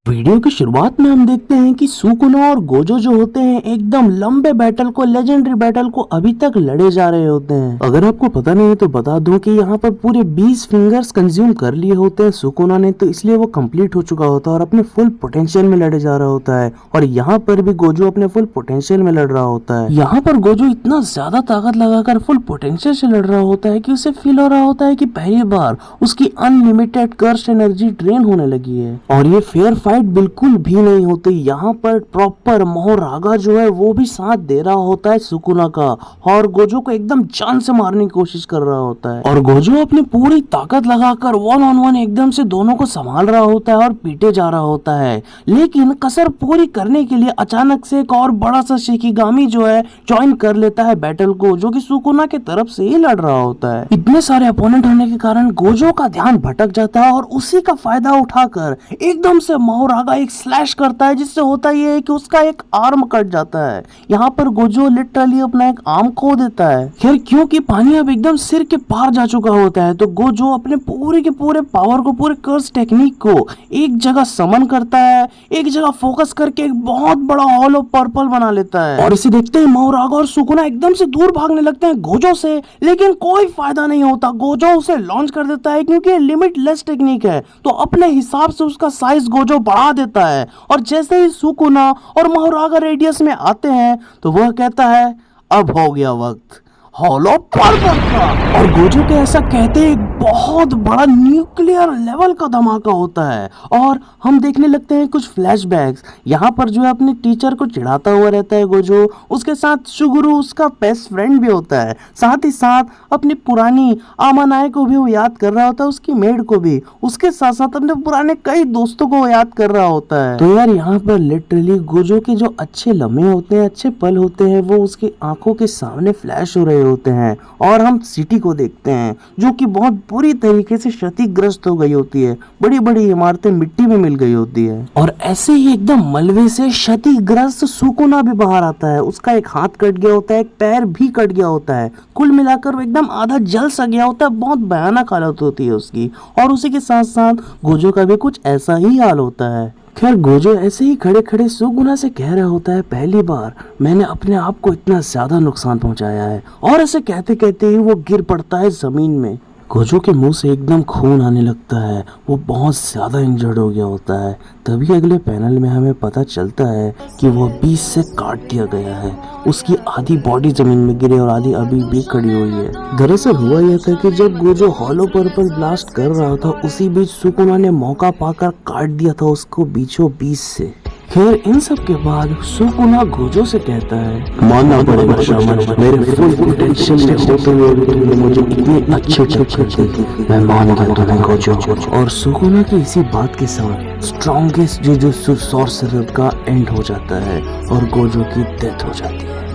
Video की शुरुआत में हम देखते हैं कि सुकुना और गोजो जो होते हैं एकदम लंबे बैटल को लेजेंडरी बैटल को अभी तक लड़े जा रहे होते हैं। अगर आपको पता नहीं है तो बता दूं कि यहाँ पर पूरे 20 फिंगर्स कंज्यूम कर लिए होते हैं सुकुना ने, तो इसलिए वो कंप्लीट हो चुका होता है और अपने फुल पोटेंशियल में लड़े जा रहा होता है। और यहाँ पर भी गोजो अपने फुल पोटेंशियल में लड़ रहा होता है। यहाँ पर गोजो इतना ज्यादा ताकत लगाकर फुल पोटेंशियल से लड़ रहा होता है कि उसे फील हो रहा होता है कि पहली बार उसकी अनलिमिटेड कर्स्ट एनर्जी ड्रेन होने लगी है। और ये फेयर फाइट बिल्कुल भी नहीं होती। यहाँ पर प्रॉपर मोहरागा जो है वो भी साथ दे रहा होता है सुकुना का, और गोजो को एकदम जान से मारने की कोशिश कर रहा होता है। और गोजो अपनी पूरी ताकत लगाकर 1-on-1 एकदम से दोनों को संभाल रहा होता है और पीटे जा रहा होता है। लेकिन कसर पूरी करने के लिए अचानक से एक और बड़ा सा शिकिगामी जो है ज्वाइन कर लेता है बैटल को, जो कि सुकुना की तरफ से ही लड़ रहा होता है। इतने सारे अपोनेंट होने के कारण गोजो का ध्यान भटक जाता है और उसी का फायदा उठाकर एकदम से मोहरागा एक स्लैश करता है, जिससे होता ये है कि उसका एक आर्म कट जाता है। यहाँ पर गोजो लिटरली अपना एक आर्म खो देता है। खैर क्योंकि पानी अब एकदम सिर के पार जा चुका होता है, तो गोजो अपने पूरे के पूरे पावर को, पूरे कर्स टेक्निक को एक जगह समन करता है, एक जगह फोकस करके एक बहुत बड़ा हॉल ऑफ पर्पल बना लेता है। और इसे देखते ही मोहरागा और सुकुना एकदम से दूर भागने लगते हैं गोजो से, लेकिन कोई फायदा नहीं होता। गोजो उसे लॉन्च कर देता है क्योंकि लिमिटलेस टेक्निक है, तो अपने हिसाब से उसका साइज गोजो बढ़ा देता है। और जैसे ही सुकुना और मोहरागा रेडियस में आते हैं तो वह कहता है अब हो गया वक्त हॉल ऑफ पर्पल का। और गोजो के ऐसा कहते एक बहुत बड़ा न्यूक्लियर लेवल का धमाका होता है और हम देखने लगते हैं कुछ फ्लैशबैक्स। यहाँ पर जो है अपने टीचर को चिढ़ाता हुआ रहता है गोजो, उसके साथ शुगुरु उसका बेस्ट फ्रेंड भी होता है, साथ ही साथ अपनी पुरानी आमानाए को भी वो याद कर रहा होता है, उसकी मेड को भी, उसके साथ साथ अपने पुराने कई दोस्तों को याद कर रहा होता है। तो यार यहाँ पर लिटरली गोजो के जो अच्छे लम्हे होते हैं, अच्छे पल होते हैं, वो उसकी आंखों के सामने फ्लैश हो रहे होते हैं। और हम सिटी को देखते हैं जो कि बहुत बुरी तरीके से क्षतिग्रस्त हो गई होती है, बड़ी बड़ी इमारतें मिट्टी में मिल गई होती है। और ऐसे ही एकदम मलबे से क्षतिग्रस्त सुकुना भी बाहर आता है। उसका एक हाथ कट गया होता है, एक पैर भी कट गया होता है, कुल मिलाकर वो एकदम आधा जल सा गया होता है। बहुत भयानक हालत होती है उसकी। और उसी के साथ साथ गोजो का भी कुछ ऐसा ही हाल होता है। खैर गोजो ऐसे ही खड़े खड़े सुकुना से कह रहा होता है पहली बार मैंने अपने आप को इतना ज्यादा नुकसान पहुंचाया है। और ऐसे कहते कहते ही वो गिर पड़ता है जमीन में। गोजो के मुंह से एकदम खून आने लगता है, वो बहुत ज्यादा इंजर्ड हो गया होता है। तभी अगले पैनल में हमें पता चलता है कि वो 20 से काट दिया गया है। उसकी आधी बॉडी जमीन में गिरी और आधी अभी भी खड़ी हुई है। दरअसल हुआ यह था कि जब गोजो हॉलो पर्पल ब्लास्ट कर रहा था, उसी बीच सुकुना ने मौका पाकर काट दिया था उसको बीचों बीच से। खैर इन सब के बाद सुकुना गोजो से कहता है मानना पड़ेगा शामन, मेरे फुल पोटेंशियल में होते हुए भी तुमने मुझे इतनी अच्छी टक्कर दी, मैं मान गया तुम्हें गोजो। और सुकुना की इसी बात के साथ स्ट्रॉन्गेस्ट जुजुत्सु सॉर्सरर का एंड हो जाता है और गोजो की डेथ हो जाती है।